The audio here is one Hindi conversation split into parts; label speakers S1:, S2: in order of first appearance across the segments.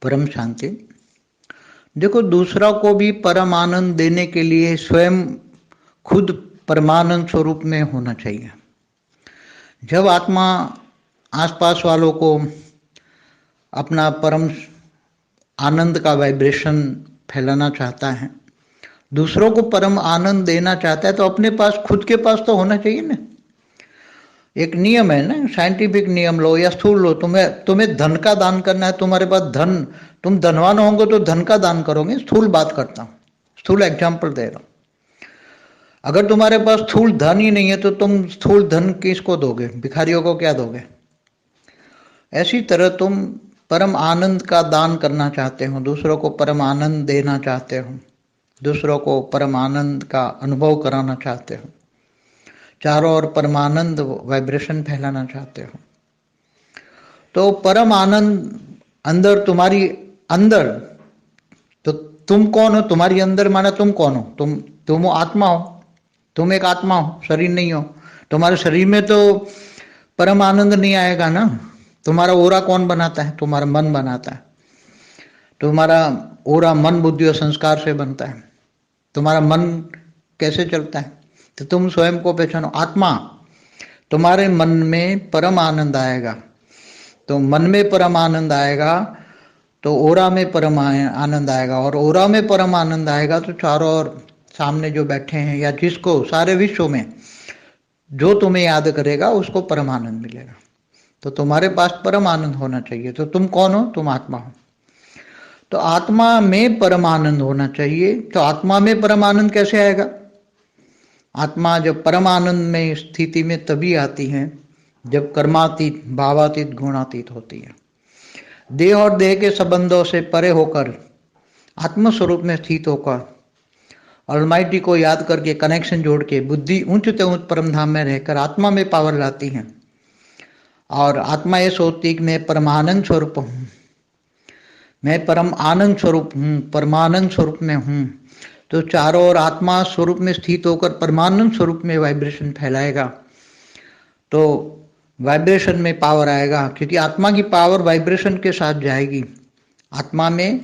S1: परम शांति। देखो, दूसरा को भी परम आनंद देने के लिए स्वयं खुद परमानंद स्वरूप में होना चाहिए। जब आत्मा आसपास वालों को अपना परम आनंद का वाइब्रेशन फैलाना चाहता है, दूसरों को परम आनंद देना चाहता है, तो अपने पास खुद के पास तो होना चाहिए ना। एक नियम है ना, साइंटिफिक नियम लो या स्थूल लो, तुम्हें धन का दान करना है, तुम्हारे पास धन, तुम धनवान होंगे तो धन का दान करोगे। स्थूल बात करता हूँ, स्थूल एग्जाम्पल दे रहा हूँ। अगर तुम्हारे पास स्थूल धन ही नहीं है तो तुम स्थूल धन किसको दोगे? भिखारियों को क्या दोगे? ऐसी तरह तुम परम आनंद का दान करना चाहते हो, दूसरों को परम आनंद देना चाहते हो, दूसरों को परम आनंद का अनुभव कराना चाहते हो, चारों ओर परमानंद वाइब्रेशन फैलाना चाहते हो, तो परम आनंद अंदर तुम्हारी अंदर, तो तुम कौन हो? तुम्हारी अंदर माना तुम कौन हो? तुम आत्मा हो। तुम एक आत्मा हो, शरीर नहीं हो। तुम्हारे शरीर में तो परम आनंद नहीं आएगा ना। तुम्हारा ओरा कौन बनाता है? तुम्हारा मन बनाता है। तुम्हारा ओरा मन बुद्धि और संस्कार से बनता है। तुम्हारा मन कैसे चलता है? तो तुम स्वयं को पहचानो, आत्मा। तुम्हारे मन में परम आनंद आएगा, तो मन में परम आनंद आएगा तो ओरा में परम आनंद आएगा, और ओरा में परम आनंद आएगा तो चारों ओर सामने जो बैठे हैं या जिसको सारे विश्व में जो तुम्हें याद करेगा उसको परम आनंद मिलेगा। तो तुम्हारे पास परम आनंद होना चाहिए। तो तुम कौन हो? तुम आत्मा हो। तो आत्मा में परम आनंद होना चाहिए। तो आत्मा में परम आनंद कैसे आएगा? आत्मा जब परम आनंद में स्थिति में तभी आती है जब कर्मातीत, भावातीत, गुणातीत होती है। देह और देह के संबंधों से परे होकर, आत्म स्वरूप में स्थित होकर, ऑलमाइटी को याद करके, कनेक्शन जोड़ के, बुद्धि ऊंच से ऊंच परम धाम में रहकर आत्मा में पावर लाती है। और आत्मा ये सोचती है कि मैं परमानंद स्वरूप हूँ, मैं परम आनंद स्वरूप हूँ, परमानंद स्वरूप में हूँ। तो चारों ओर आत्मा स्वरूप में स्थित होकर परमानंद स्वरूप में वाइब्रेशन फैलाएगा, तो वाइब्रेशन में पावर आएगा, क्योंकि आत्मा की पावर वाइब्रेशन के साथ जाएगी। आत्मा में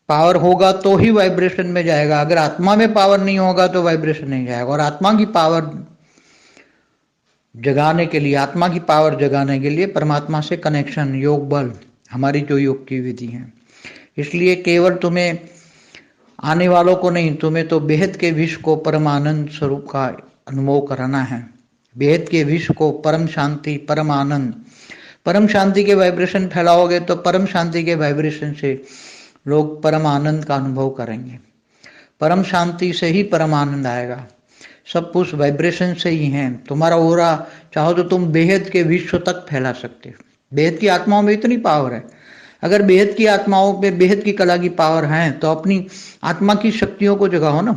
S1: पावर होगा तो ही वाइब्रेशन में जाएगा। अगर आत्मा में पावर नहीं होगा तो वाइब्रेशन नहीं जाएगा। और आत्मा की पावर जगाने के लिए, आत्मा की पावर जगाने के लिए परमात्मा से कनेक्शन, योग बल, हमारी जो योग की विधि है। इसलिए केवल तुम्हें आने वालों को नहीं, तुम्हें तो बेहद के विश्व को परमानंद स्वरूप का अनुभव कराना है। बेहद के विश्व को परम शांति, परम आनंद, परम शांति के वाइब्रेशन फैलाओगे तो परम शांति के वाइब्रेशन से लोग परम आनंद का अनुभव करेंगे। परम शांति से ही परम आनंद आएगा। सब कुछ वाइब्रेशन से ही है। तुम्हारा ओरा चाहो तो तुम बेहद के विश्व तक फैला सकते हो। बेहद की आत्माओं में इतनी पावर है। अगर बेहद की आत्माओं पे बेहद की कला की पावर है तो अपनी आत्मा की शक्तियों को जगाओ ना।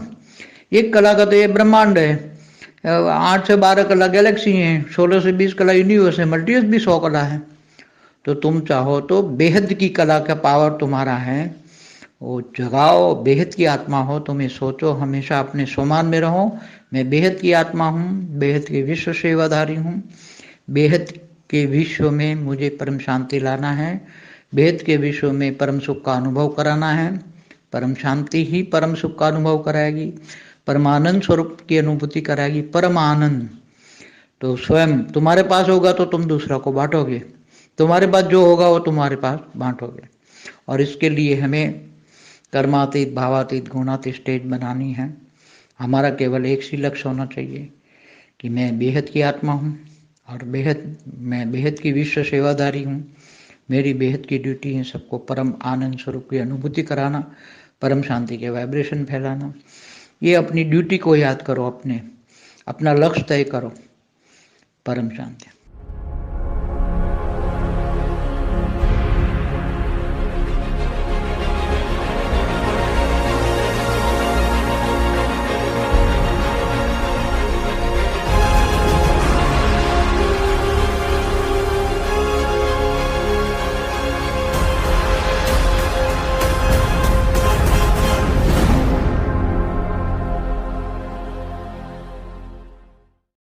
S1: एक कला का तो ये ब्रह्मांड है, 8 से 12 कला गैलेक्सी हैं, 16 से 20 कला यूनिवर्स है, मल्टीवर्स भी 100 कला है। तो तुम चाहो तो बेहद की कला का पावर तुम्हारा है, वो जगाओ। बेहद की आत्मा हो, तुम्हें सोचो, हमेशा अपने स्वमान में रहो, मैं बेहद की आत्मा हूँ, बेहद के विश्व सेवाधारी हूँ, बेहद के विश्व में मुझे परम शांति लाना है, बेहद के विश्व में परम सुख का अनुभव कराना है। परम शांति ही परम सुख का अनुभव कराएगी, परमानंद स्वरूप की अनुभूति कराएगी। परम आनंद तो स्वयं तुम्हारे पास होगा तो तुम दूसरा को बांटोगे, तुम्हारे पास जो होगा वो तुम्हारे पास बांटोगे। और इसके लिए हमें कर्मातीत, भावातीत, गुणातीत स्टेज बनानी है। हमारा केवल एक ही लक्ष्य होना चाहिए कि मैं बेहद की आत्मा हूँ और मैं बेहद की विश्व सेवाधारी हूँ। मेरी बेहद की ड्यूटी है सबको परम आनंद स्वरूप की अनुभूति कराना, परम शांति के वाइब्रेशन फैलाना। ये अपनी ड्यूटी को याद करो, अपना लक्ष्य तय करो। परम शांति।